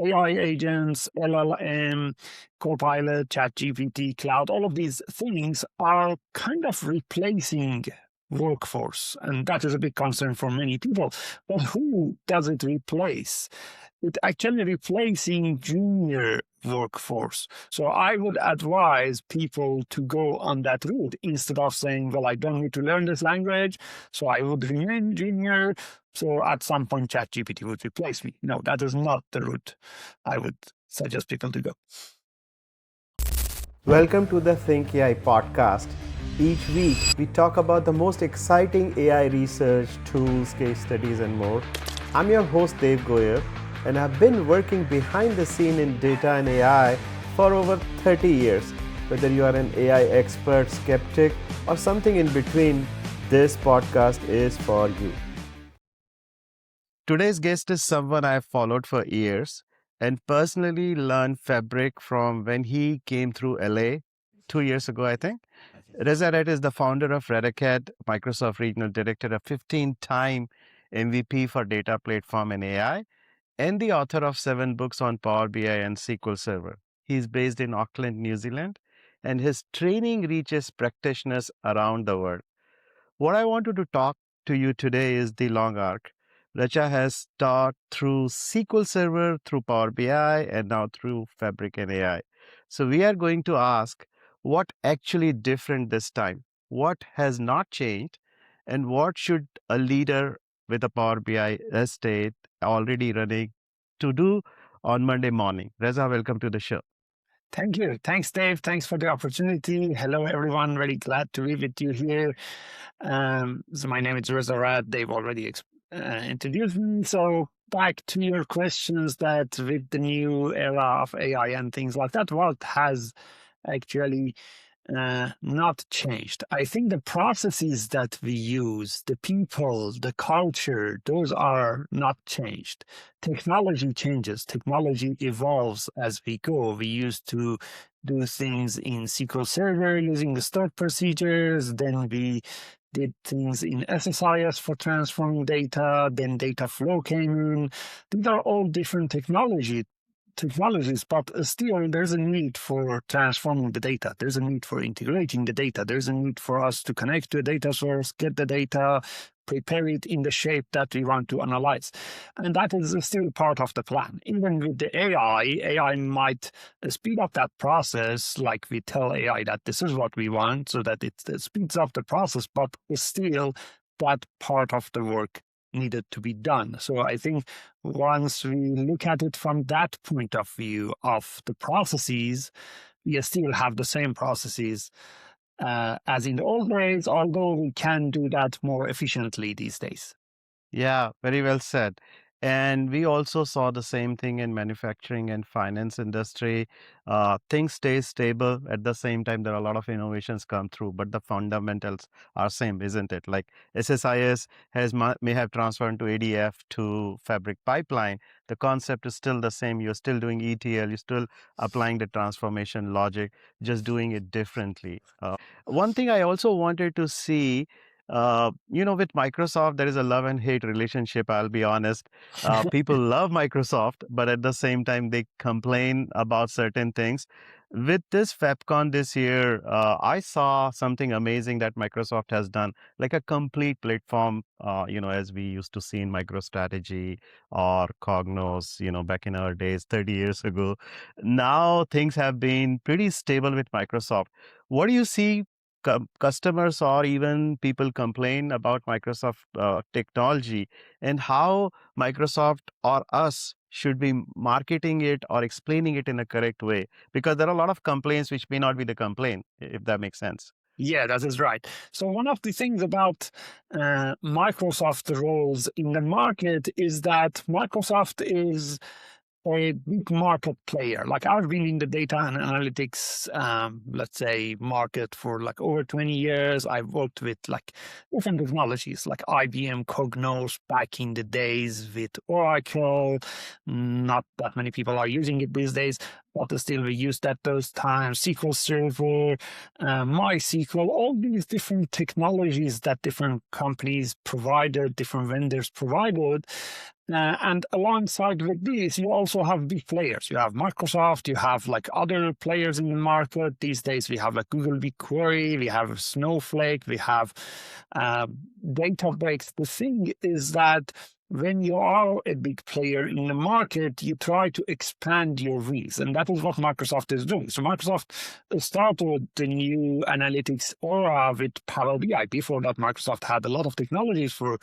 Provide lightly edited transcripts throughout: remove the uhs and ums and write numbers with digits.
AI agents, LLM, Copilot, ChatGPT, cloud, all of these things are kind of replacing workforce. And that is a big concern for many people. But who does it replace? It actually replacing junior workforce. So I would advise people to go on that route instead of saying, well, I don't need to learn this language, so I would remain junior. So at some point, ChatGPT would replace me. No, that is not the route I would suggest people to go. Welcome to the Think AI podcast. Each week, we talk about the most exciting AI research, tools, case studies, and more. I'm your host, Dave Goyal, and I've been working behind the scene in data and AI for over 30 years. Whether you are an AI expert, skeptic, or something in between, this podcast is for you. Today's guest is someone I've followed for years and personally learned Fabric from when he came through LA 2 years ago, I think. Reza Rad is the founder of RADACAD, Microsoft Regional Director, a 15-time MVP for data platform and AI, and the author of 7 books on Power BI and SQL Server. He's based in Auckland, New Zealand, and his training reaches practitioners around the world. What I wanted to talk to you today is the long arc. Reza has taught through SQL Server, through Power BI, and now through Fabric and AI. So we are going to ask what actually different this time, what has not changed, and what should a leader with a Power BI estate already running to do on Monday morning. Reza, welcome to the show. Thank you. Thanks, Dave. Thanks for the opportunity. Hello, everyone. Very glad to be with you here. So my name is Reza Rad. They've already introduced me. So back to your questions, that with the new era of AI and things like that, what has actually not changed? I think the processes that we use, the people, the culture, those are not changed. Technology changes. Technology evolves as we go. We used to do things in SQL Server using the stored procedures. Then we did things in SSIS for transforming data. Then data flow came in. These are all different technologies, but still there's a need for transforming the data. There's a need for integrating the data. There's a need for us to connect to a data source, get the data, prepare it in the shape that we want to analyze. And that is still part of the plan. Even with the AI might speed up that process, like we tell AI that this is what we want, so that it speeds up the process, but still that part of the work needed to be done. So I think once we look at it from that point of view of the processes, we still have the same processes as in the old days, although we can do that more efficiently these days. Yeah, very well said. And we also saw the same thing in manufacturing and finance industry. Things stay stable. At the same time, there are a lot of innovations come through, but the fundamentals are same, isn't it? Like SSIS may have transferred to ADF to Fabric pipeline. The concept is still the same. You're still doing ETL. You're still applying the transformation logic, just doing it differently. One thing I also wanted to see, with Microsoft, there is a love and hate relationship, I'll be honest. People love Microsoft, but at the same time, they complain about certain things. With this FabCon this year, I saw something amazing that Microsoft has done, like a complete platform, as we used to see in MicroStrategy or Cognos, back in our days, 30 years ago. Now things have been pretty stable with Microsoft. What do you see customers or even people complain about Microsoft technology, and how Microsoft or us should be marketing it or explaining it in a correct way? Because there are a lot of complaints which may not be the complaint, if that makes sense. Yeah, that is right. So one of the things about Microsoft roles in the market is that Microsoft is a big market player. Like I've been in the data and analytics, let's say, market for like over 20 years. I've worked with like different technologies like IBM Cognos back in the days, with Oracle. Not that many people are using it these days, but still we used at those times. SQL Server, MySQL, all these different technologies that different companies provided, different vendors provided. And alongside with this, you also have big players. You have Microsoft, you have like other players in the market. These days, we have like Google BigQuery, we have Snowflake, we have uh, Databricks. The thing is that when you are a big player in the market, you try to expand your reach. And that is what Microsoft is doing. So Microsoft started the new analytics era with Power BI. Before that, Microsoft had a lot of technologies for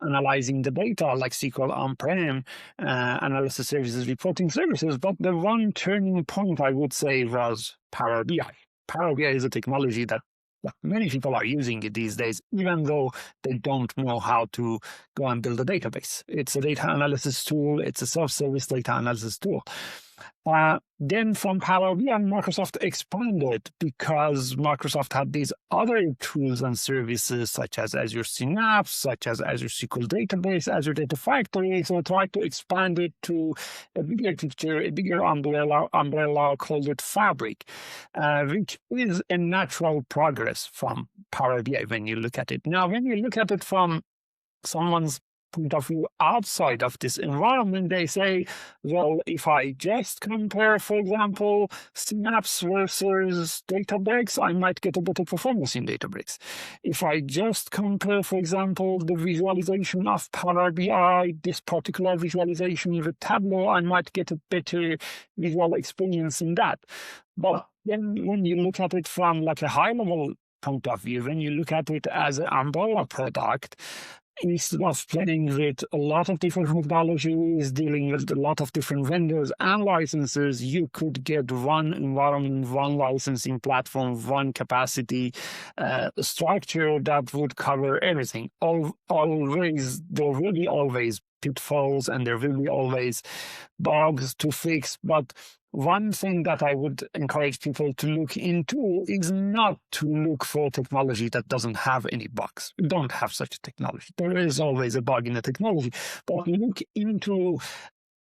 analyzing the data, like SQL on-prem, analysis services, reporting services. But the one turning point, I would say, was Power BI. Power BI is a technology that many people are using it these days, even though they don't know how to go and build a database. It's a data analysis tool. It's a self-service data analysis tool. Then from Power BI, Microsoft expanded because Microsoft had these other tools and services such as Azure Synapse, such as Azure SQL Database, Azure Data Factory. So tried to expand it to a bigger picture, a bigger umbrella called it Fabric, which is a natural progress from Power BI when you look at it. Now, when you look at it from someone's point of view outside of this environment, they say, well, if I just compare, for example, Synapse versus Databricks, I might get a better performance in Databricks. If I just compare, for example, the visualization of Power BI, this particular visualization with Tableau, I might get a better visual experience in that. But then when you look at it from like a high level point of view, when you look at it as an umbrella product, instead of playing with a lot of different methodologies, dealing with a lot of different vendors and licenses, you could get one environment, one licensing platform, one capacity structure that would cover everything. Always, there will be always pitfalls and there will be always bugs to fix, but one thing that I would encourage people to look into is not to look for technology that doesn't have any bugs. We don't have such a technology. There is always a bug in the technology, but look into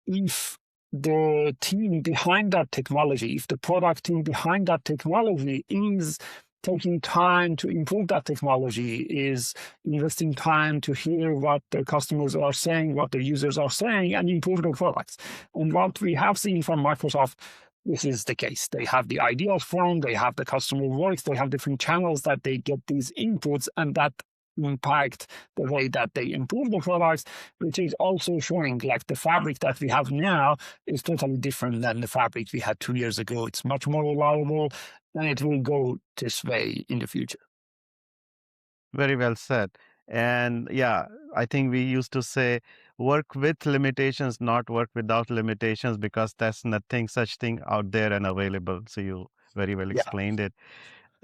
if the team behind that technology, if the product team behind that technology is taking time to improve that technology, is investing time to hear what their customers are saying, what their users are saying, and improve their products. And what we have seen from Microsoft, this is the case. They have the ideas form, they have the customer voice, they have different channels that they get these inputs, and that impact the way that they improve the products, which is also showing like the fabric that we have now is totally different than the fabric we had 2 years ago. It's much more reliable, and it will go this way in the future. Very well said. And yeah, I think we used to say work with limitations, not work without limitations, because there's nothing such thing out there and available. So you very well Yeah. explained it.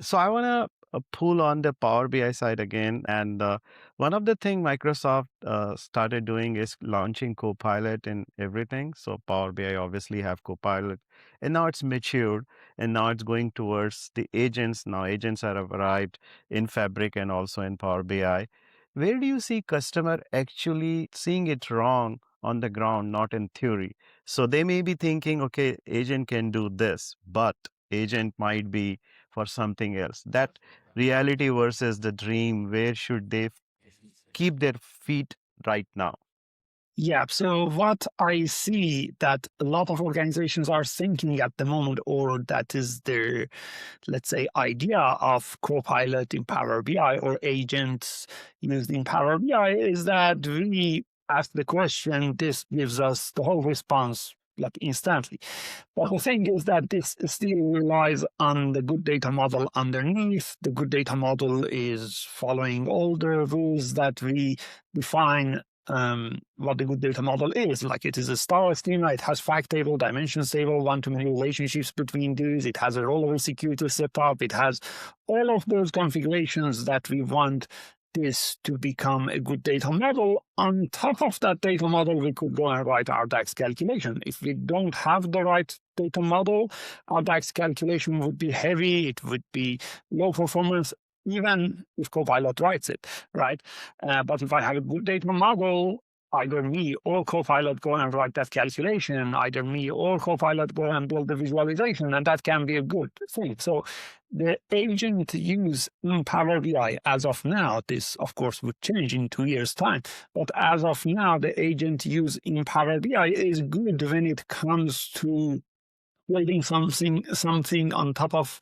So I want to pull on the Power BI side again. And one of the thing Microsoft started doing is launching Copilot in everything. So Power BI obviously have Copilot, and now it's matured, and now it's going towards the agents. Now agents have arrived in Fabric and also in Power BI. Where do you see customer actually seeing it wrong on the ground, not in theory? So they may be thinking, okay, agent can do this, but agent might be for something else. That reality versus the dream, where should they keep their feet right now? Yeah, so what I see that a lot of organizations are thinking at the moment, or that is their, let's say, idea of Copilot in Power BI or agents used in Power BI, is that we ask the question, this gives us the whole response like instantly. But the thing is that this still relies on the good data model underneath. The good data model is following all the rules that we define what the good data model is. Like it is a star schema, it has fact table, dimensions table, one-to-many relationships between these, it has a role-level security setup, it has all of those configurations that we want this to become a good data model. On top of that data model, we could go and write our DAX calculation. If we don't have the right data model, our DAX calculation would be heavy, it would be low performance, even if Copilot writes it, right? But if I have a good data model, either me or Copilot go and write that calculation, either me or Copilot go and build the visualization, and that can be a good thing. So the agent use in Power BI as of now, this of course would change in 2 years' time, but as of now, the agent use in Power BI is good when it comes to building something on top of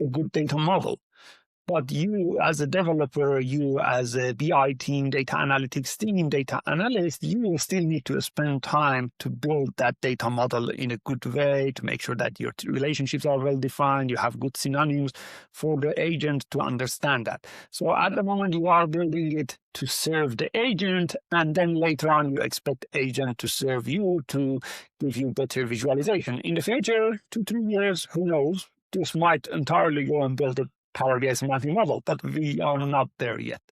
a good data model. But you, as a developer, you, as a BI team, data analytics team, data analyst, you will still need to spend time to build that data model in a good way to make sure that your relationships are well defined, you have good synonyms for the agent to understand that. So at the moment, you are building it to serve the agent, and then later on, you expect the agent to serve you to give you better visualization. In the future, 2-3 years, who knows? This might entirely go and build a Power BI semantic model, but we are not there yet.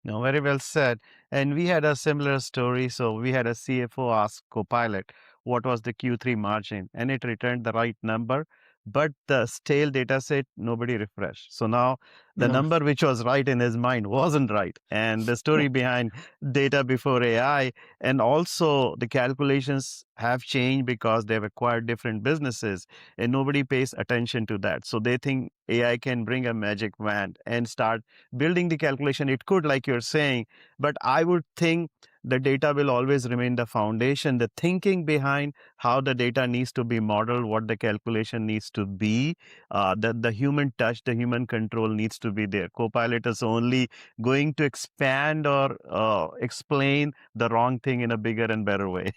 No, very well said. And we had a similar story. So we had a CFO ask Copilot what was the Q3 margin, and it returned the right number, but the stale data set nobody refreshed. So now the Yeah. number which was right in his mind wasn't right. And the story behind data before AI, and also the calculations have changed because they've acquired different businesses, and nobody pays attention to that. So they think AI can bring a magic wand and start building the calculation. It could, like you're saying, but I would think the data will always remain the foundation, the thinking behind how the data needs to be modeled, what the calculation needs to be, the human touch, the human control needs to be there. Copilot is only going to expand or explain the wrong thing in a bigger and better way.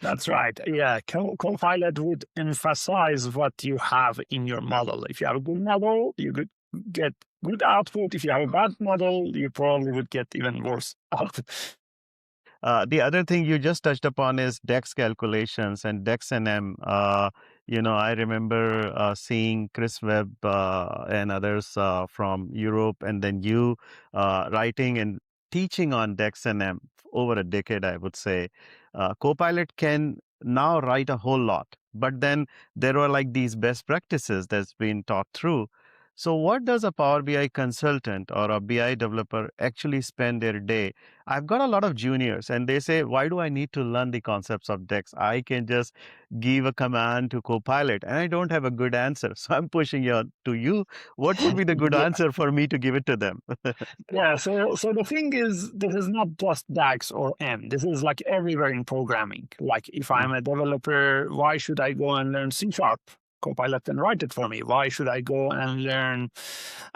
That's right. Yeah, Copilot would emphasize what you have in your model. If you have a good model, you could get good output. If you have a bad model, you probably would get even worse output. The other thing you just touched upon is DEX calculations and DEX and M. I remember seeing Chris Webb and others from Europe, and then you writing and teaching on DEX and M over a decade, I would say. Copilot can now write a whole lot, but then there were like these best practices that's been taught through. So, what does a Power BI consultant or a BI developer actually spend their day? I've got a lot of juniors and they say, why do I need to learn the concepts of DEX? I can just give a command to Copilot and I don't have a good answer. So I'm pushing you to you. What would be the good Yeah. answer for me to give it to them? Yeah, so the thing is, this is not just DAX or M. This is like everywhere in programming. Like if I'm a developer, why should I go and learn C Sharp? Copilot can write it for me. Why should I go and learn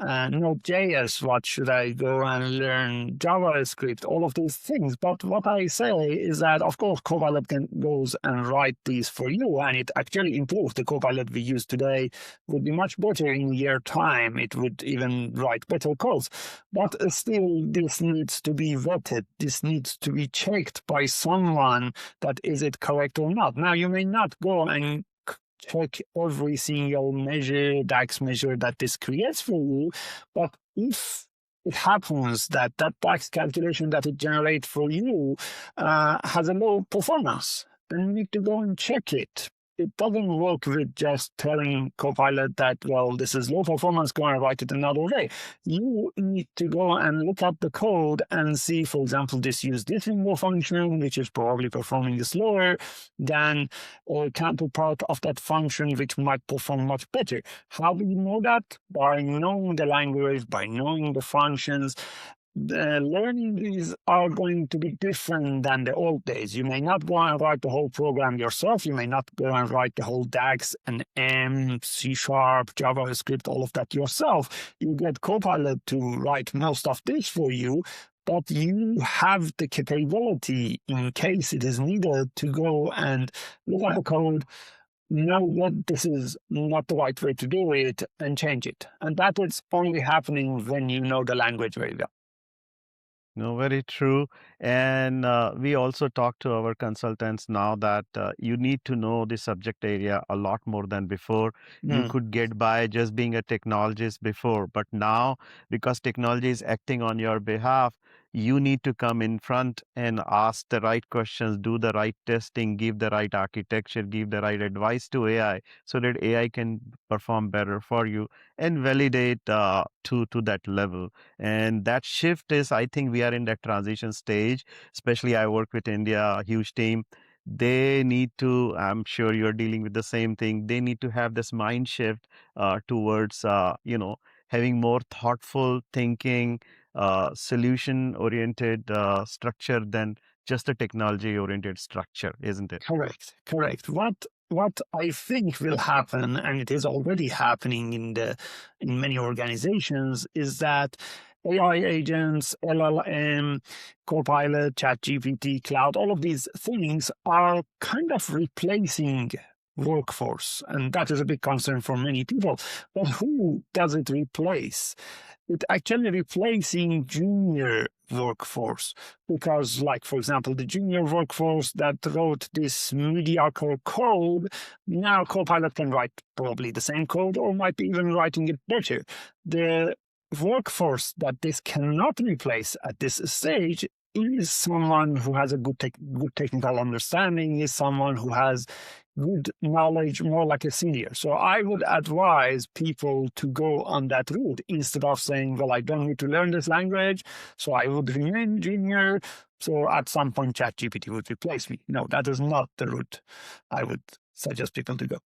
Node.js? What should I go and learn JavaScript? All of these things. But what I say is that, of course, Copilot can goes and write these for you, and it actually improves. The Copilot we use today would be much better in a year time. It would even write better codes. But still, this needs to be vetted. This needs to be checked by someone that is it correct or not. Now, you may not go and check every single measure, DAX measure that this creates for you, but if it happens that that DAX calculation that it generates for you has a low performance, then you need to go and check it. It doesn't work with just telling Copilot that, well, this is low performance, go and write it another way. You need to go and look at the code and see, for example, this use this single function, which is probably performing slower than a counterpart of that function, which might perform much better. How do you know that? By knowing the language, by knowing the functions. The learnings are going to be different than the old days. You may not go and write the whole program yourself. You may not go and write the whole DAX and M, C Sharp, JavaScript, all of that yourself. You get Copilot to write most of this for you, but you have the capability, in case it is needed, to go and look at the code, know that this is not the right way to do it, and change it. And that is only happening when you know the language very well. No, very true. And we also talk to our consultants now that you need to know the subject area a lot more than before. You Mm. could get by just being a technologist before, but now because technology is acting on your behalf, You need to come in front and ask the right questions, do the right testing, give the right architecture, give the right advice to AI so that AI can perform better for you and validate to that level. And that shift is, I think we are in that transition stage. Especially I work with India, a huge team. They need to, I'm sure you're dealing with the same thing. They need to have this mind shift towards, having more thoughtful thinking, solution oriented structure than just a technology oriented structure, isn't it? Correct, correct. What I think will happen, and it is already happening in many organizations, is that AI agents, LLM, Copilot, ChatGPT, cloud, all of these things are kind of replacing workforce, and that is a big concern for many people. But who does it replace? It actually replacing junior workforce, because, like, for example, the junior workforce that wrote this mediocre code, now Copilot can write probably the same code or might be even writing it better. The workforce that this cannot replace at this stage is someone who has a good technical understanding, is someone who has good knowledge, more like a senior. So I would advise people to go on that route instead of saying, well, I don't need to learn this language, so I would remain junior. So at some point, ChatGPT would replace me. No, that is not the route I would suggest people to go.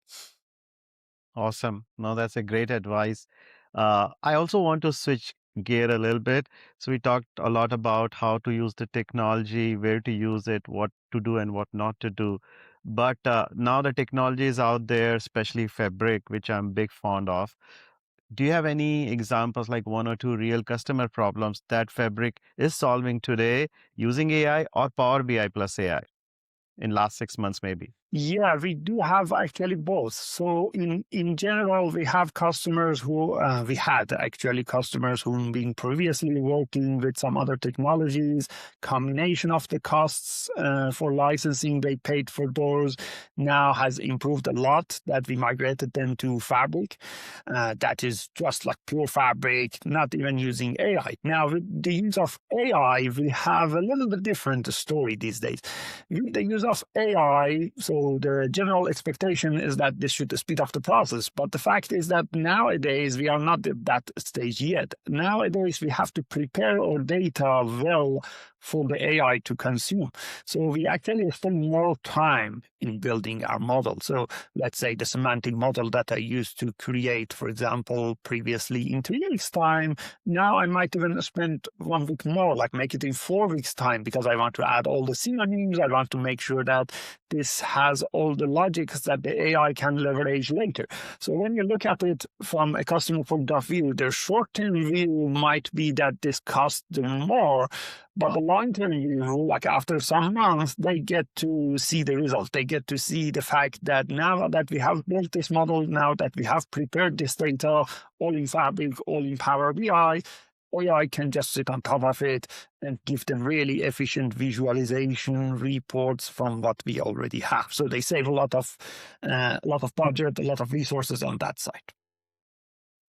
Awesome. No, that's a great advice. I also want to switch gear a little bit. So we talked a lot about how to use the technology, where to use it, what to do and what not to do. But now the technology is out there, especially Fabric, which I'm big fond of. Do you have any examples, like one or two real customer problems that Fabric is solving today using AI or Power BI plus AI in last 6 months, maybe? Yeah, we do have actually both. So in general, we have customers who we had actually customers who been previously working with some other technologies. Combination of the costs for licensing they paid for those now has improved a lot. That we migrated them to Fabric. That is just like pure Fabric, not even using AI. Now with the use of AI, we have a little bit different story these days. With the use of AI, so the general expectation is that this should speed up the process. But the fact is that nowadays we are not at that stage yet. Nowadays we have to prepare our data well for the AI to consume. So we actually spend more time in building our model. So let's say the semantic model that I used to create, for example, previously in 3 weeks' time, now I might even spend 1 week more, like make it in 4 weeks' time, because I want to add all the synonyms. I want to make sure that this has all the logics that the AI can leverage later. So when you look at it from a customer point of view, their short-term view might be that this costs them more, but the long-term view, like after some months, they get to see the result. They get to see the fact that now that we have built this model, now that we have prepared this data, all in Fabric, all in Power BI, AI can just sit on top of it and give them really efficient visualization reports from what we already have. So they save a lot of budget, a lot of resources on that side.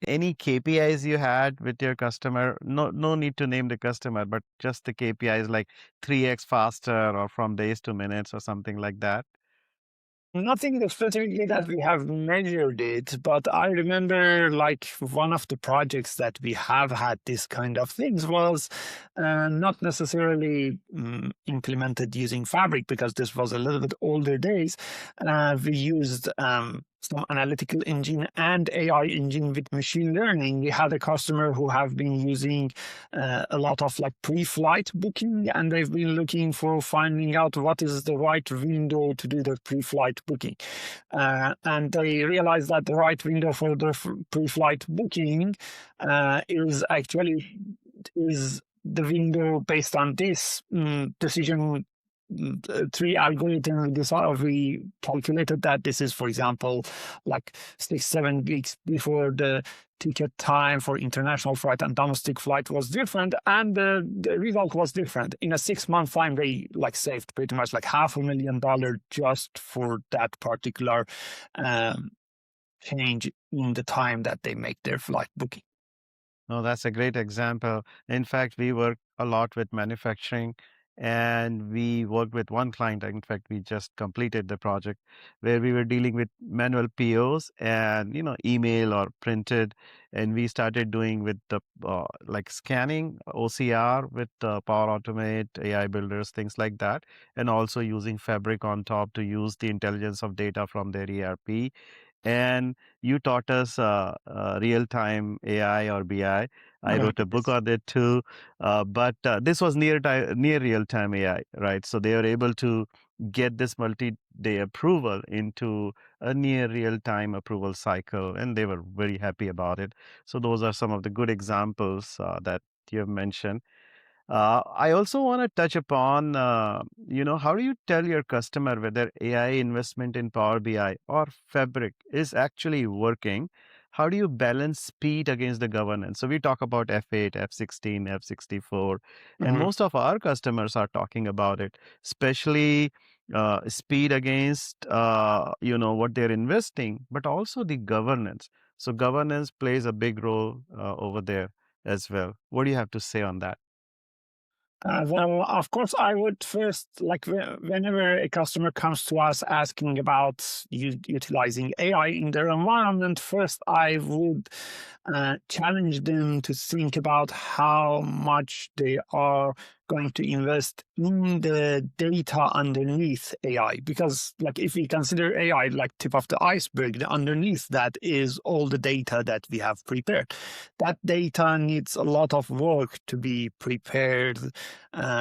Any KPIs you had with your customer? No, no need to name the customer, but just the KPIs like 3x faster or from days to minutes or something like that. Nothing specifically that we have measured it, but I remember like one of the projects that we have had this kind of things was not necessarily implemented using Fabric, because this was a little bit older days. We used some analytical engine and AI engine with machine learning. We had a customer who have been using a lot of like pre-flight booking, and they've been looking for finding out what is the right window to do the pre-flight booking. And they realized that the right window for the pre-flight booking is the window based on this decision tree algorithm. We calculated that this is, for example, like 6-7 weeks before the ticket time for international flight and domestic flight was different, and the result was different. In a 6-month time, they like saved pretty much like $500,000 just for that particular change in the time that they make their flight booking. No, that's a great example. In fact, we work a lot with manufacturing, and we worked with one client. In fact, we just completed the project where we were dealing with manual POs and email or printed, and we started doing with the like scanning OCR with Power Automate, AI builders, things like that, and also using Fabric on top to use the intelligence of data from their ERP. And you taught us real-time AI or BI. I Uh, wrote a book yes. on it too, but this was near real-time AI, right? So they are able to get this multi-day approval into a near real-time approval cycle, and they were very happy about it. So those are some of the good examples that you have mentioned. I also want to touch upon, how do you tell your customer whether AI investment in Power BI or Fabric is actually working? How do you balance speed against the governance? So we talk about F8, F16, F64, and Mhm. most of our customers are talking about it, especially speed against, what they're investing, but also the governance. So governance plays a big role over there as well. What do you have to say on that? Well, of course, I would first, like, whenever a customer comes to us asking about utilizing AI in their environment, first I would challenge them to think about how much they are going to invest in the data underneath AI. Because, like, if we consider AI like tip of the iceberg, the underneath that is all the data that we have prepared. That data needs a lot of work to be prepared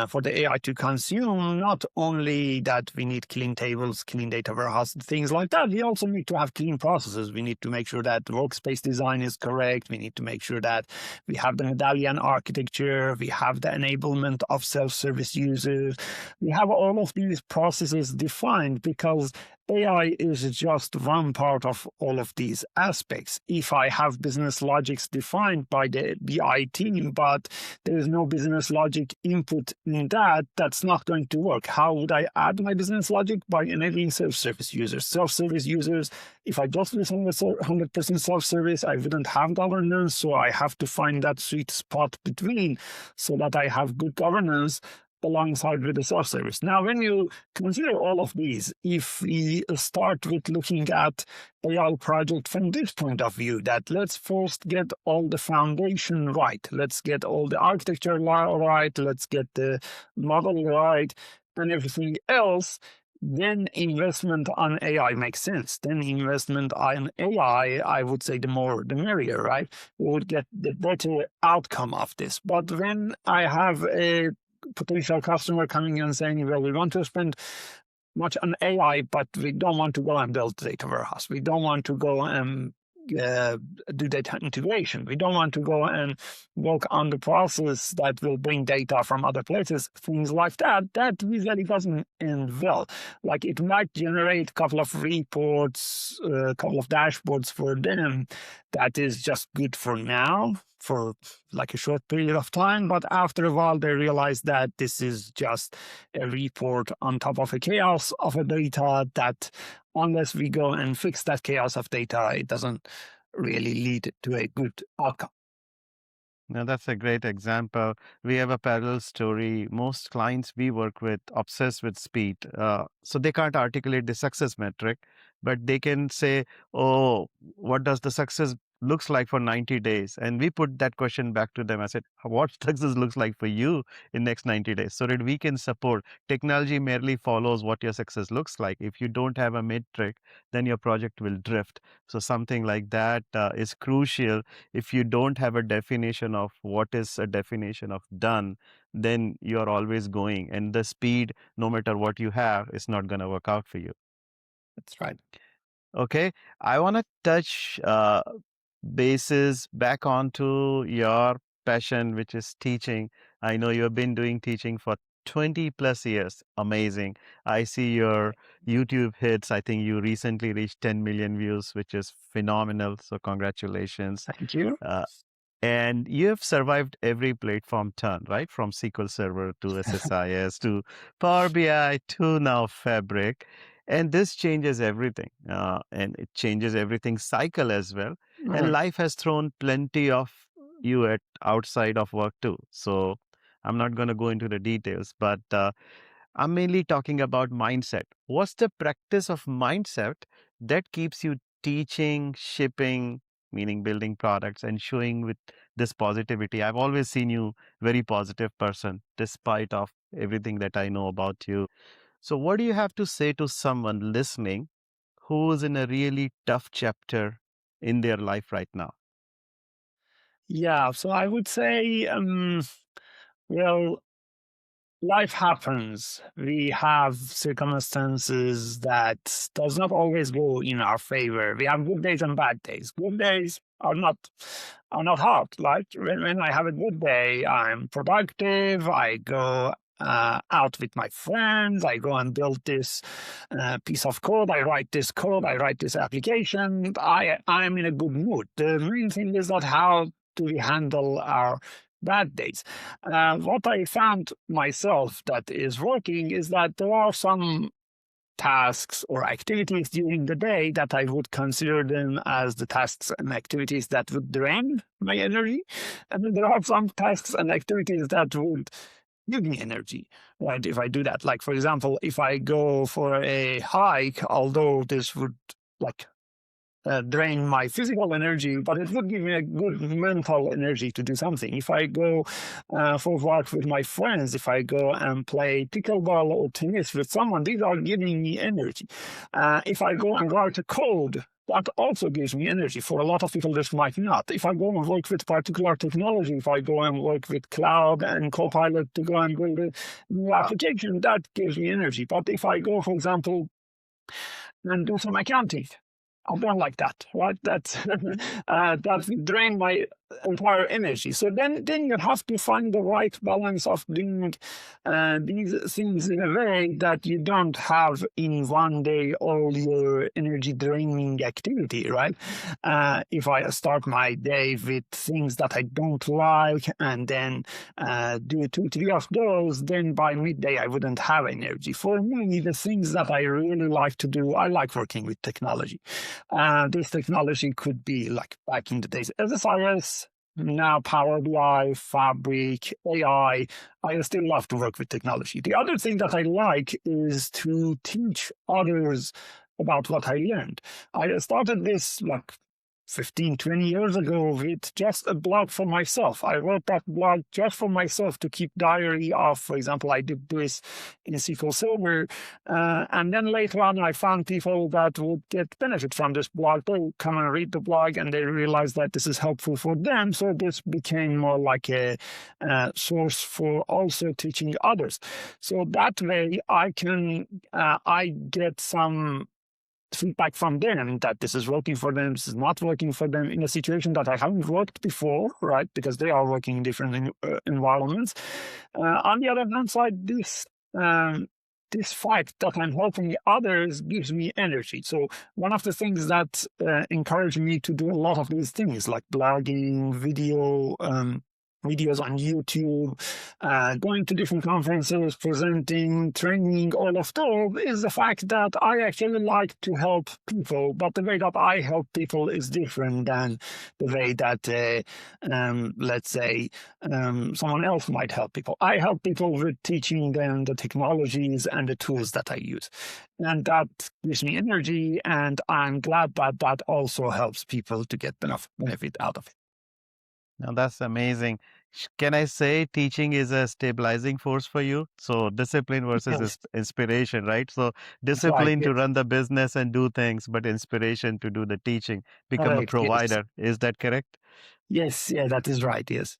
for the AI to consume. Not only that we need clean tables, clean data warehouse, things like that, we also need to have clean processes. We need to make sure that workspace design is correct. We need to make sure that we have the medallion architecture. We have the enablement of self-service users. We have all of these processes defined because AI is just one part of all of these aspects. If I have business logics defined by the BI team, but there is no business logic input in that, that's not going to work. How would I add my business logic? By enabling self-service users. Self-service users, if I just listen with 100% self-service, I wouldn't have governance. So I have to find that sweet spot between so that I have good governance alongside with the self-service. Now, when you consider all of these, if we start with looking at AI project from this point of view, that let's first get all the foundation right, let's get all the architecture right, let's get the model right, and everything else, then investment on AI makes sense. Then investment on AI, I would say the more the merrier, right? We would get the better outcome of this. But when I have a potential customer coming in and saying, well, we want to spend much on AI, but we don't want to go and build data warehouse. We don't want to go and uh, do data integration. We don't want to go and work on the process that will bring data from other places, things like that. That usually doesn't end well. Like, it might generate a couple of reports, a couple of dashboards for them. That is just good for now, for like a short period of time. But after a while, they realize that this is just a report on top of a chaos of a data that, unless we go and fix that chaos of data, it doesn't really lead to a good outcome. Now, that's a great example. We have a parallel story. Most clients we work with obsess with speed. So they can't articulate the success metric, but they can say, oh, what does the success looks like for 90 days? And we put that question back to them. I said, what success looks like for you in next 90 days? So that we can support. Technology merely follows what your success looks like. If you don't have a metric, then your project will drift. So something like that is crucial. If you don't have a definition of what is a definition of done, then you're always going, and the speed, no matter what you have, is not going to work out for you. That's right. Okay, I want to touch bases back onto your passion, which is teaching. I know you have been doing teaching for 20 plus years. Amazing. I see your YouTube hits. I think you recently reached 10 million views, which is phenomenal. So congratulations. Thank you. Uh, and you have survived every platform turn, right? From SQL Server to SSIS to Power BI to now Fabric. And this changes everything. And it changes everything cycle as well. And Mhm. life has thrown plenty of you at outside of work too. So I'm not going to go into the details, but I'm mainly talking about mindset. What's the practice of mindset that keeps you teaching, shipping, meaning building products and showing with this positivity? I've always seen you very positive person, despite of everything that I know about you. So what do you have to say to someone listening who's in a really tough chapter in their life right now? Yeah, so I would say, well, life happens. We have circumstances that does not always go in our favor. We have good days and bad days. Good days are not hard. Like when I have a good day, I'm productive. I go out with my friends. I go and build this piece of code. I write this code. I write this application. I'm in a good mood. The main thing is not how do we handle our bad days. What I found myself that is working is that there are some tasks or activities during the day that I would consider them as the tasks and activities that would drain my energy. And then there are some tasks and activities that would give me energy, right? If I do that, like for example, if I go for a hike, although this would like drain my physical energy, but it would give me a good mental energy to do something. If I go for walk with my friends, if I go and play pickleball or tennis with someone, these are giving me energy. If I go and write a code, that also gives me energy. For a lot of people, this might not. If I go and work with particular technology, if I go and work with cloud and Copilot to go and build a new application, that gives me energy. But if I go, for example, and do some accounting, I don't like that, right? That will drain my entire energy. So then you have to find the right balance of doing these things in a way that you don't have in one day all your energy draining activity, right? If I start my day with things that I don't like and then do 2, 3 of those, then by midday I wouldn't have energy. For me, the things that I really like to do, I like working with technology. This technology could be like back in the days, SSIS, now Power BI, Fabric, AI. I still love to work with technology. The other thing that I like is to teach others about what I learned. I started this like 15, 20 years ago with just a blog for myself. I wrote that blog just for myself to keep diary of, for example, I did this in SQL Server. And then later on, I found people that would get benefit from this blog. They come and read the blog and they realize that this is helpful for them. So this became more like a source for also teaching others. So that way I get some feedback from them that this is working for them, this is not working for them in a situation that I haven't worked before, right? Because they are working in different environments. On the other hand side, this fact that I'm helping others gives me energy. So one of the things that encouraged me to do a lot of these things, like blogging, videos on YouTube, going to different conferences, presenting, training, all of those, is the fact that I actually like to help people, but the way that I help people is different than the way that, let's say, someone else might help people. I help people with teaching them the technologies and the tools that I use. And that gives me energy, and I'm glad that that also helps people to get enough benefit out of it. Now that's amazing. Can I say teaching is a stabilizing force for you? So discipline versus Yes, inspiration, right? So that's right. discipline to Yes, run the business and do things, but inspiration to do the teaching, become a correct. Yes. provider. Is that correct? Yes, yeah, that is right. Yes.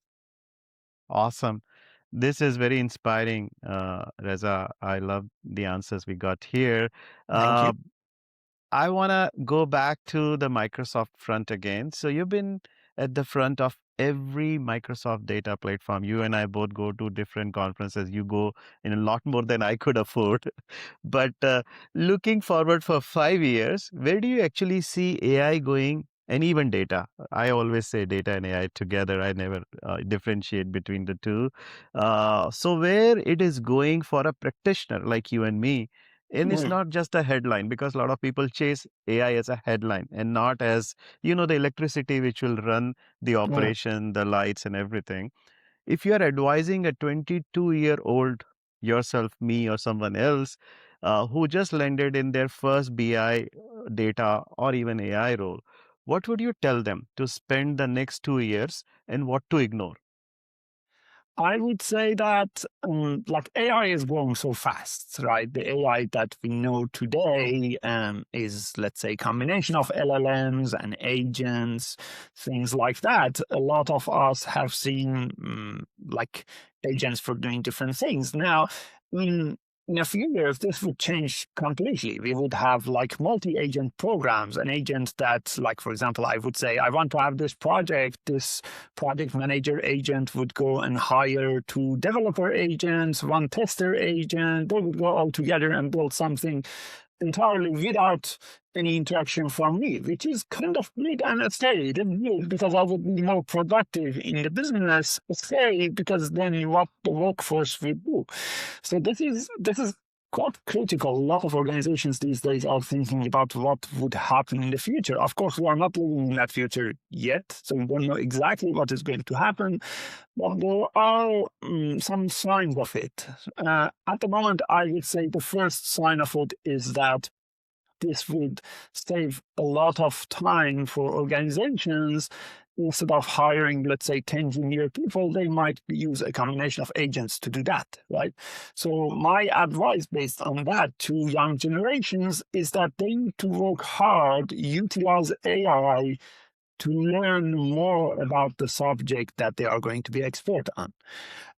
Awesome. This is very inspiring, Reza. I love the answers we got here. Thank you. Uh, I want to go back to the Microsoft front again. So you've been at the front of every Microsoft data platform. You and I both go to different conferences. You go in a lot more than I could afford. But looking forward for 5 years, where do you actually see AI going? And even data. I always say data and AI together. I never differentiate between the two. So where it is going for a practitioner like you and me, And it's Mm. not just a headline, because a lot of people chase AI as a headline and not as, the electricity which will run the Mm. operation, the lights and everything. If you are advising a 22-year-old, yourself, me, or someone else, who just landed in their first BI data or even AI role, what would you tell them to spend the next 2 years and what to ignore? I would say that like AI is growing so fast, right? The AI that we know today is, let's say, combination of LLMs and agents, things like that. A lot of us have seen like agents for doing different things. Now, in a few years, this would change completely. We would have like multi-agent programs, an agent that, like, for example, I would say, I want to have this project. This project manager agent would go and hire two developer agents, one tester agent. They would go all together and build something entirely without any interaction from me, which is kind of great and scary. It is good because I would be more productive in the business. Scary because then what the workforce would do. So this is quite critical. A lot of organizations these days are thinking about what would happen in the future. Of course, we are not living in that future yet, so we don't know exactly what is going to happen, but there are some signs of it. At the moment, I would say the first sign of it is that this would save a lot of time for organizations. Instead of hiring, let's say, 10 junior people, they might use a combination of agents to do that, right? So my advice based on that to young generations is that they need to work hard, utilize AI to learn more about the subject that they are going to be expert on.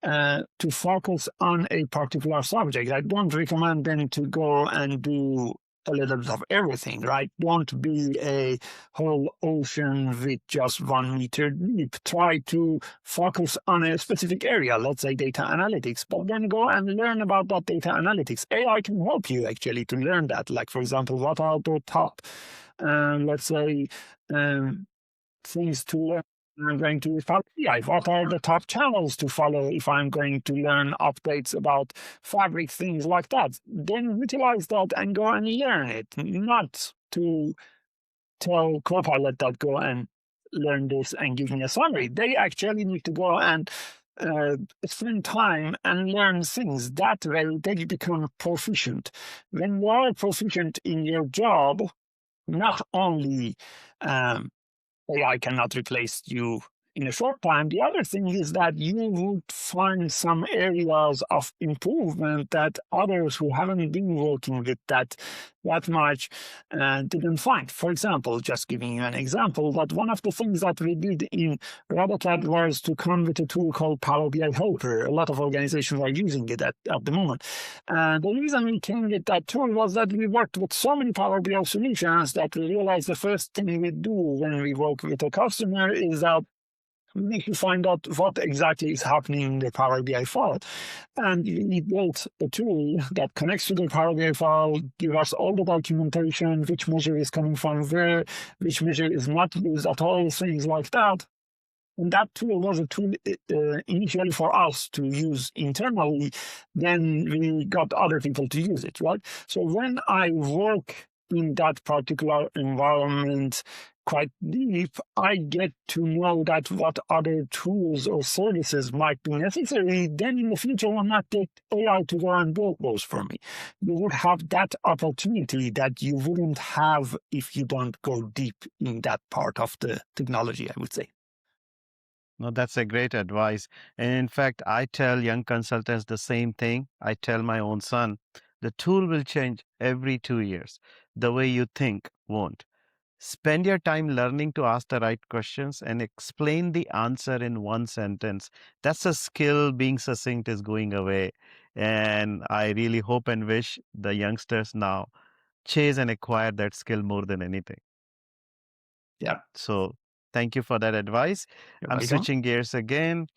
To focus on a particular subject. I don't recommend them to go and do a little bit of everything, right? Don't be a whole ocean with just 1 meter deep. Try to focus on a specific area, let's say data analytics, but then go and learn about that data analytics. AI can help you actually to learn that. Like, for example, what are the top, let's say, things to learn. I'm going to follow AI. What are the top channels to follow if I'm going to learn updates about fabric, things like that? Then utilize that and go and learn it, not to tell Copilot that go and learn this and give me a summary. They actually need to go and spend time and learn things. That way they become proficient. When you are proficient in your job, not only AI cannot replace you in a short time. The other thing is that you would find some areas of improvement that others who haven't been working with that much didn't find. For example, just giving you an example, that one of the things that we did in RADACAD was to come with a tool called Power BI Helper. A lot of organizations are using it at the moment. The reason we came with that tool was that we worked with so many Power BI solutions that we realized the first thing we do when we work with a customer is that we need to find out what exactly is happening in the Power BI file. And we built a tool that connects to the Power BI file, gives us all the documentation, which measure is coming from where, which measure is not used at all, things like that. And that tool was a tool initially for us to use internally. Then we got other people to use it, right? So when I work in that particular environment quite deep, I get to know that what other tools or services might be necessary. Then in the future, I will not take AI to go and build those for me. You would have that opportunity that you wouldn't have if you don't go deep in that part of the technology, I would say. No, that's a great advice. And in fact, I tell young consultants the same thing. I tell my own son, the tool will change every 2 years. The way you think won't. Spend your time learning to ask the right questions and explain the answer in one sentence. That's a skill. Being succinct is going away. And I really hope and wish the youngsters now chase and acquire that skill more than anything. Yeah, So thank you for that advice. you're I'm welcome. switching gears again.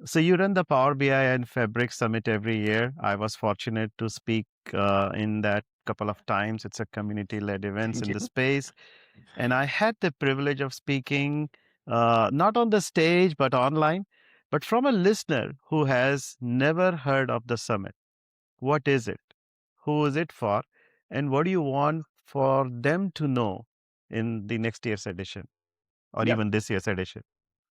So you run the Power BI and Fabric Summit every year. I was fortunate to speak in that couple of times. It's a community-led events Thank in you. the space. And I had the privilege of speaking not on the stage, but online, but from a listener who has never heard of the summit. What is it? Who is it for? and what do you want for them to know in the next year's edition or Yeah. even this year's edition?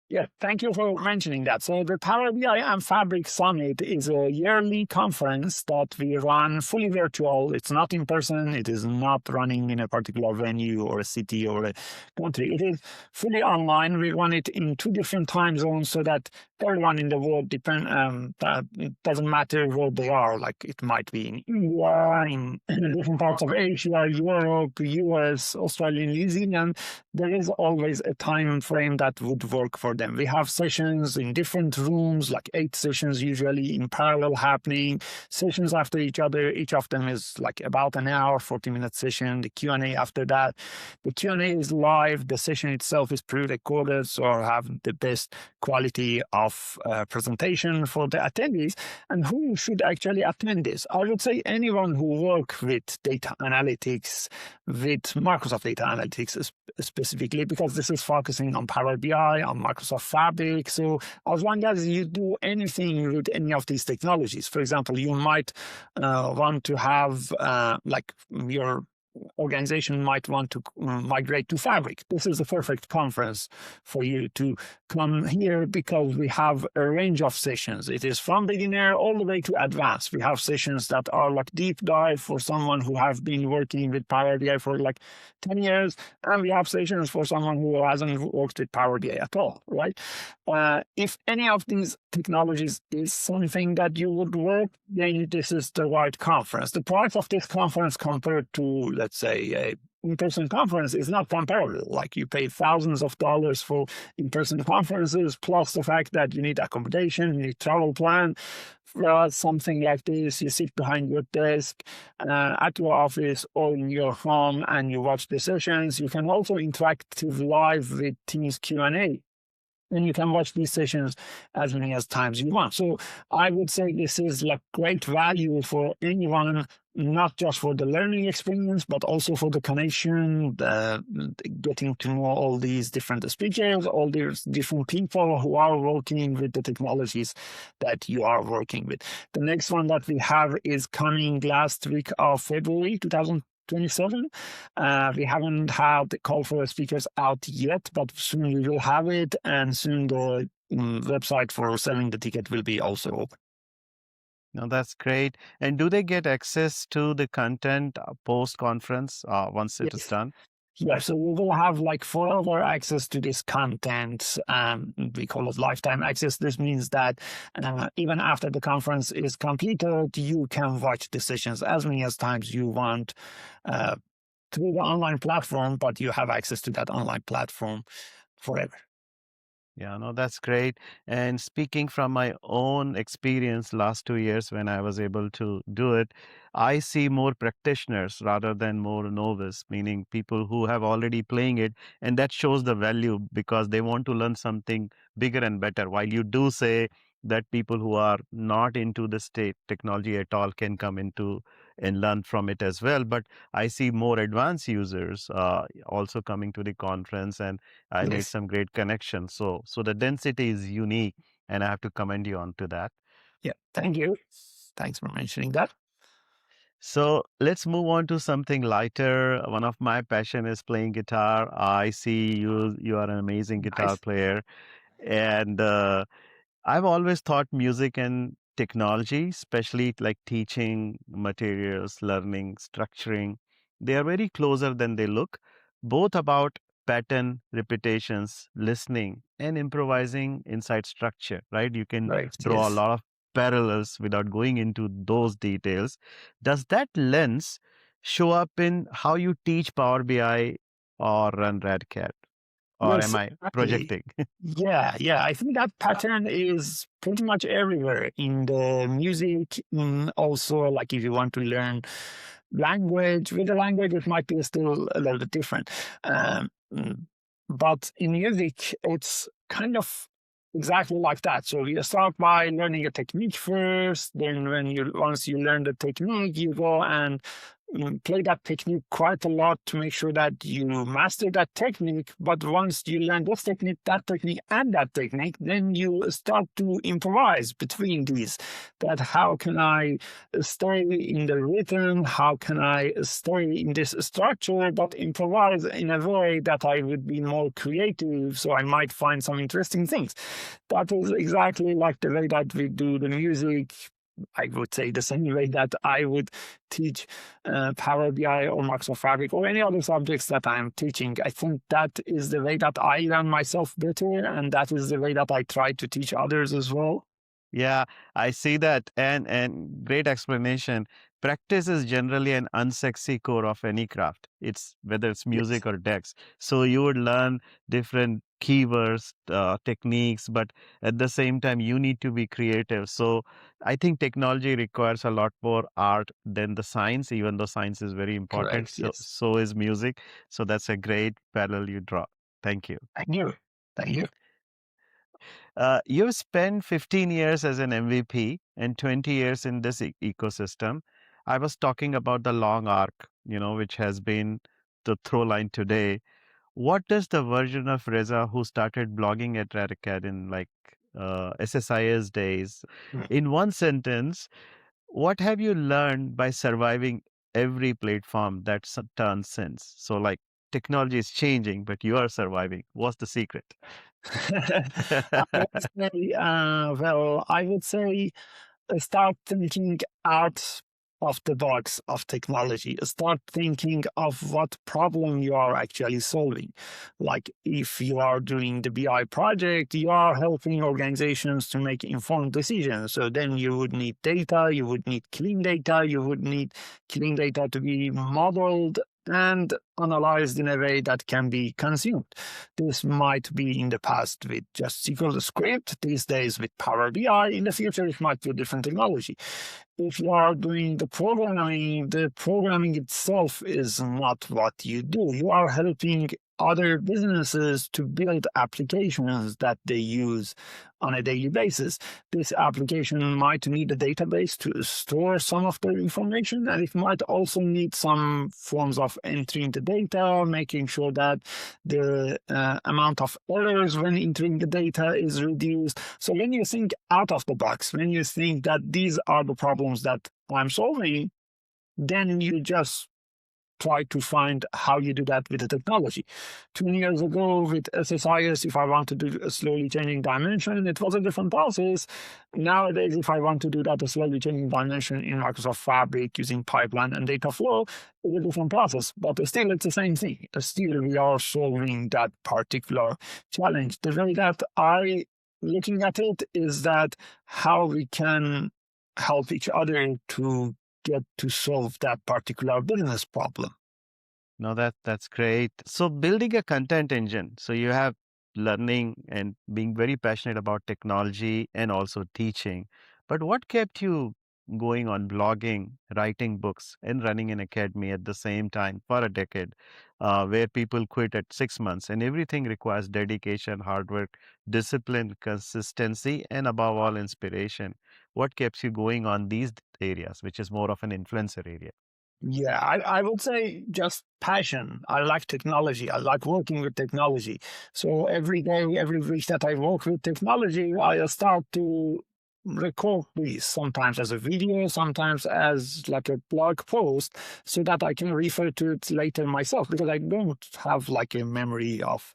Yeah, thank you for mentioning that. So the Power BI and Fabric Summit is a yearly conference that we run fully virtual. It's not in person. It is not running in a particular venue or a city or a country. It is fully online. We run it in 2 different time zones so that everyone in the world that it doesn't matter where they are. Like it might be in India, in different parts of Asia, Europe, US, Australia, New Zealand. There is always a time frame that would work for them. We have sessions in different rooms, like 8 sessions usually in parallel happening, sessions after each other. Each of them is like about an hour, 40-minute session. The Q&A after that. The Q&A is live. The session itself is pre-recorded, so I have the best quality of presentation for the attendees. And who should actually attend this? I would say anyone who works with data analytics, with Microsoft Data Analytics specifically, because this is focusing on Power BI, on Microsoft Fabric. So as long as you do anything with any of these technologies, for example, you might want to have like your organization might want to migrate to Fabric. This is the perfect conference for you to come here because we have a range of sessions. It is from beginner all the way to advanced. We have sessions that are like deep dive for someone who have been working with Power BI for like 10 years, and we have sessions for someone who hasn't worked with Power BI at all, right? If any of these technologies is something that you would work, then this is the right conference. The price of this conference compared to, let's say, a in-person conference is not comparable. Like you pay thousands of dollars for in-person conferences, plus the fact that you need accommodation, you need travel plan. For something like this, you sit behind your desk at your office or in your home and you watch the sessions. You can also interact live with Teams Q&A. And you can watch these sessions as many as times you want. So I would say this is like great value for anyone, not just for the learning experience, but also for the connection, getting to know all these different speakers, all these different people who are working with the technologies that you are working with. The next one that we have is coming last week of February 2027. We haven't had the call for speakers out yet, but soon we will have it, and soon the website for selling the ticket will be also open. No, that's great. And do they get access to the content post-conference once it is Yes. done? Yeah, so we will have like forever access to this content. We call it lifetime access. This means that even after the conference is completed, you can watch the sessions as many as times you want through the online platform, but you have access to that online platform forever. Yeah, no, that's great. And speaking from my own experience last 2 years when I was able to do it, I see more practitioners rather than more novice, meaning people who have already playing it, and that shows the value because they want to learn something bigger and better. While you do say that people who are not into the state technology at all can come into and learn from it as well, but I see more advanced users also coming to the conference, and I made Yes. some great connections. So the density is unique, and I have to commend you on to that. Yeah. Thank you. Thanks for mentioning that. So let's move on to something lighter. One of my passion is playing guitar. I see you are an amazing guitar Nice. player, and I've always thought music and technology, especially like teaching materials, learning, structuring, they are very closer than they look, both about pattern, repetitions, listening, and improvising inside structure, right? You can Right. draw a Yes. lot of parallels without going into those details. Does that lens show up in how you teach Power BI or run RADCAD? Or am Yes. I Exactly. projecting? Yeah. Yeah. I think that pattern is pretty much everywhere in the music. Also, like if you want to learn language, with the language, it might be still a little bit different. Mm, but in music, it's kind of exactly like that. So you start by learning a technique first. Then, once you learn the technique, you go and play that technique quite a lot to make sure that you master that technique. But once you learn this technique, and that technique, then you start to improvise between these. That how can I stay in the rhythm? How can I stay in this structure, but improvise in a way that I would be more creative? So I might find some interesting things. That is exactly like the way that we do the music. I would say the same way that I would teach Power BI or Microsoft Fabric or any other subjects that I'm teaching. I think that is the way that I learn myself better, and that is the way that I try to teach others as well. Yeah, I see that. And great explanation. Practice is generally an unsexy core of any craft. It's whether it's Yes, music or decks. So you would learn different keywords, techniques, but at the same time you need to be creative. So I think technology requires a lot more art than the science, even though science is very important. correct. So Yes. so is music. So that's a great parallel you draw. Thank you. Thank you. Thank you. You've spent 15 years as an MVP and 20 years in this ecosystem. I was talking about the long arc, which has been the through line today. What does the version of Reza who started blogging at RADACAD in like SSIS days, Mm. in one sentence, what have you learned by surviving every platform that's turned since? So, like, technology is changing, but you are surviving. What's the secret? I would say, I would say start thinking out of the box of technology. Start thinking of what problem you are actually solving. Like if you are doing the BI project, you are helping organizations to make informed decisions. So then you would need data, you would need clean data, you would need clean data to be modeled and analyzed in a way that can be consumed. This might be in the past with just SQL script, these days with Power BI, in the future it might be a different technology. If you are doing the programming itself is not what you do. You are helping other businesses to build applications that they use on a daily basis. This application might need a database to store some of their information, and it might also need some forms of entering the data, making sure that the amount of errors when entering the data is reduced. So when you think out of the box, when you think that these are the problems that I'm solving, then you just try to find how you do that with the technology. 20 years ago with SSIS, if I want to do a slowly changing dimension, it was a different process. Nowadays, if I want to do that a slowly changing dimension in Microsoft Fabric using pipeline and data flow, it's a different process, but still it's the same thing. Still, we are solving that particular challenge. The way that I looking at it is that how we can help each other to get to solve that particular business problem. No, that's great. So building a content engine. So you have learning and being very passionate about technology and also teaching. But what kept you going on blogging, writing books, and running an academy at the same time for a decade, where people quit at 6 months and everything requires dedication, hard work, discipline, consistency, and above all, inspiration. What keeps you going on these areas, which is more of an influencer area? Yeah, I would say just passion. I like technology. I like working with technology. So every day, every week that I work with technology, I start to record these sometimes as a video, sometimes as like a blog post, so that I can refer to it later myself because I don't have like a memory of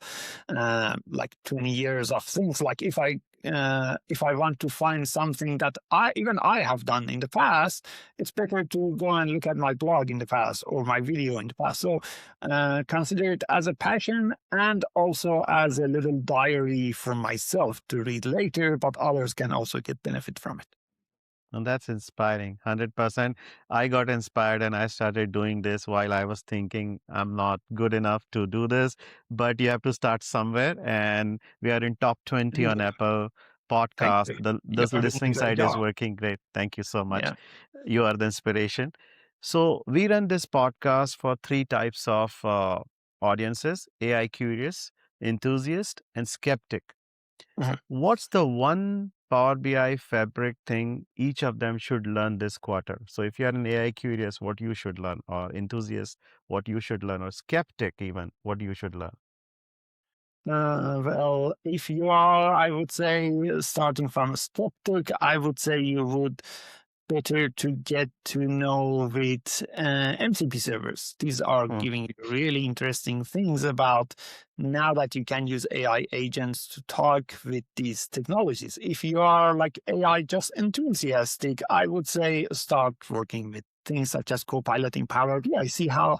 like 20 years of things. Like if I want to find something that I have done in the past, it's better to go and look at my blog in the past or my video in the past. So consider it as a passion and also as a little diary for myself to read later, but others can also get benefit from it. And that's inspiring. 100%. I got inspired and I started doing this while I was thinking I'm not good enough to do this. But you have to start somewhere. And we are in top 20 on Yeah, Apple thank podcast. you. The You're doing a listening great side is job. working great. Thank you so much. Yeah. You are the inspiration. So we run this podcast for three types of audiences: AI curious, enthusiast, and skeptic. Mhm. What's the one Power BI, Fabric thing, each of them should learn this quarter. So if you are an AI curious, what you should learn, or enthusiast, what you should learn, or skeptic even, what you should learn. Well, if you are, I would say, starting from a skeptic, I would say you would better to get to know with MCP servers. These are Hmm. giving you really interesting things about now that you can use AI agents to talk with these technologies. If you are like AI just enthusiastic, I would say start working with things such as Copilot in Power BI. See how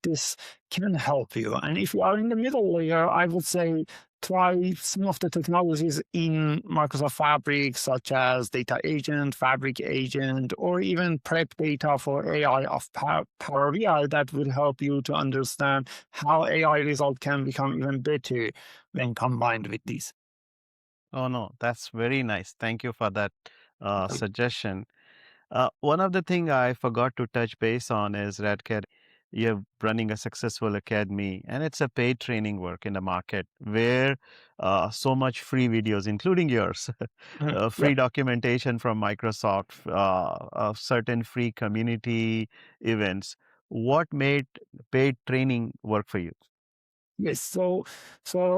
this can help you. And if you are in the middle layer, I would say try some of the technologies in Microsoft Fabric, such as Data Agent, Fabric Agent, or even prep data for AI of Power BI that will help you to understand how AI result can become even better when combined with these. Oh no, that's very nice. Thank you for that suggestion. One of the thing I forgot to touch base on is RADCAD. You're running a successful academy, and it's a paid training work in the market where so much free videos, including yours, Yeah. free documentation from Microsoft, certain free community events. What made paid training work for you? Yes. So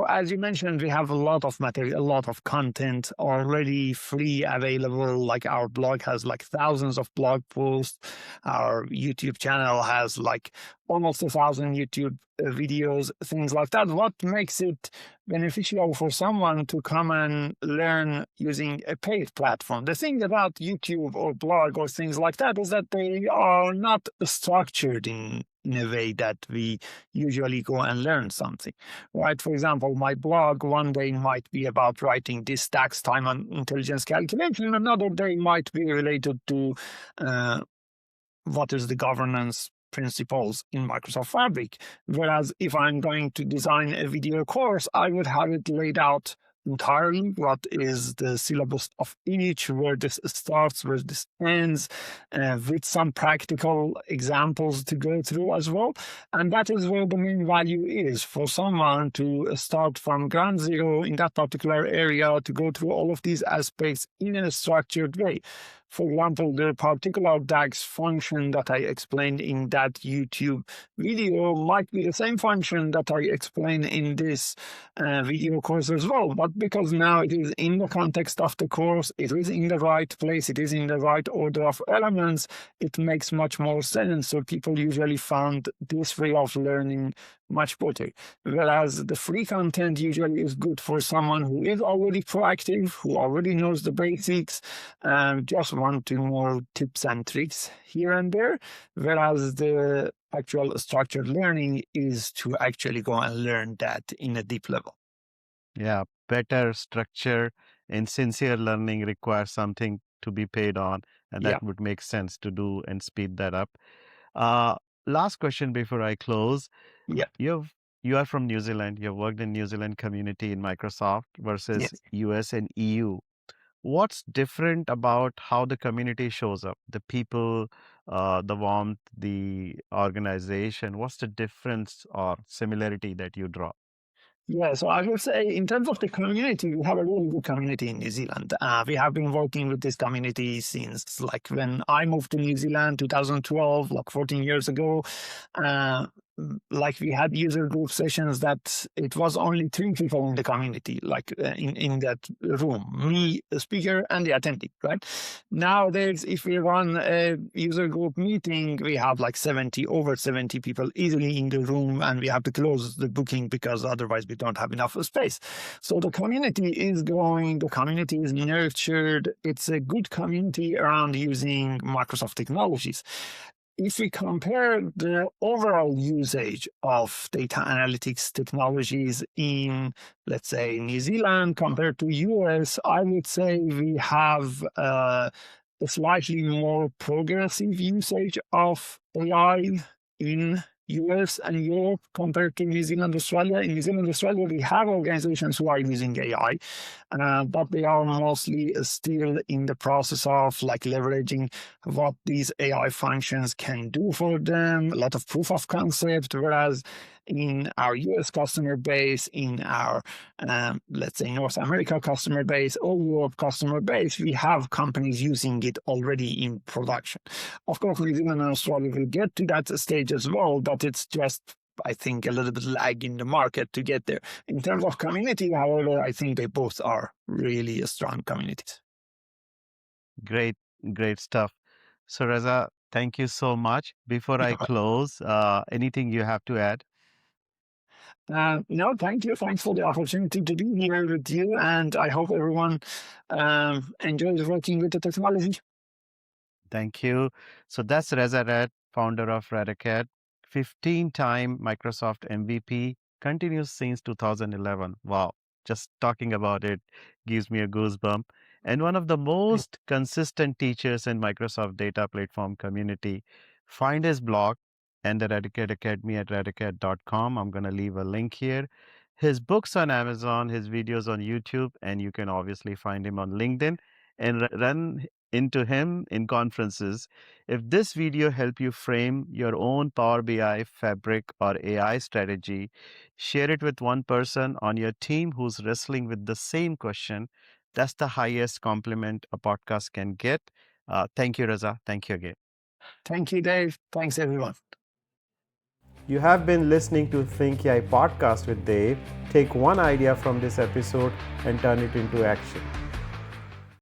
as you mentioned, we have a lot of material, a lot of content already free available. Like our blog has like thousands of blog posts. Our YouTube channel has like almost 1,000 YouTube videos, things like that. What makes it beneficial for someone to come and learn using a paid platform? The thing about YouTube or blog or things like that is that they are not structured in a way that we usually go and learn something, right? For example, my blog one day might be about writing this tax time and intelligence calculation. Another day might be related to uh, what is the governance principles in Microsoft Fabric. Whereas if I'm going to design a video course, I would have it laid out entirely what is the syllabus of each, where this starts, where this ends, with some practical examples to go through as well. And that is where the main value is for someone to start from ground zero in that particular area to go through all of these aspects in a structured way. For example, the particular DAX function that I explained in that YouTube video might be the same function that I explained in this video course as well. But because now it is in the context of the course, it is in the right place, it is in the right order of elements, it makes much more sense. So people usually found this way of learning much better. Whereas the free content usually is good for someone who is already proactive, who already knows the basics, just want to more tips and tricks here and there. Whereas the actual structured learning is to actually go and learn that in a deep level. Yeah, better structure and sincere learning requires something to be paid on, and Yeah, that would make sense to do and speed that up. Uh, Last question before I close. yeah, You've you are from New Zealand. You've worked in New Zealand community in Microsoft versus yes. US and EU. What's different about how the community shows up? The people, the warmth, the organization. What's the difference or similarity that you draw? Yeah, so I would say in terms of the community, we have a really good community in New Zealand. We have been working with this community since like when I moved to New Zealand, 2012, like 14 years ago. Uh, like we had user group sessions that it was only 3 people in the community, like in that room, me, the speaker, and the attendee, right? Nowadays, if we run a user group meeting, we have like over 70 people easily in the room, and we have to close the booking because otherwise we don't have enough space. So the community is growing, the community is nurtured. It's a good community around using Microsoft technologies. If we compare the overall usage of data analytics technologies in, let's say, New Zealand compared to US, I would say we have a slightly more progressive usage of AI in US and Europe compared to New Zealand, Australia. In New Zealand, Australia, we have organizations who are using AI, but they are mostly still in the process of like leveraging what these AI functions can do for them, a lot of proof of concept, whereas in our US customer base, in our, let's say, North America customer base or Europe customer base, we have companies using it already in production. Of course, New Zealand and Australia will get to that stage as well, but it's just, I think, a little bit lag in the market to get there. In terms of community, however, I think they both are really strong communities. Great, great stuff. So, Reza, thank you so much. Before I close, anything you have to add? No, thank you. Thanks for the opportunity to be here with you, and I hope everyone enjoys working with the technology. Thank you. So that's Reza Rad, founder of RADACAD, 15-time Microsoft MVP, continues since 2011. Wow, just talking about it gives me a goosebump. And one of the most consistent teachers in Microsoft data platform community. Find his blog and the RADACAD Academy at radacad.com. I'm going to leave a link here. His books on Amazon, his videos on YouTube, and you can obviously find him on LinkedIn and run into him in conferences. If this video helped you frame your own Power BI, Fabric, or AI strategy, share it with one person on your team who's wrestling with the same question. That's the highest compliment a podcast can get. Thank you, Reza. Thank you again. Thank you, Dave. Thanks, everyone. You have been listening to Think AI podcast with Dave. Take one idea from this episode and turn it into action.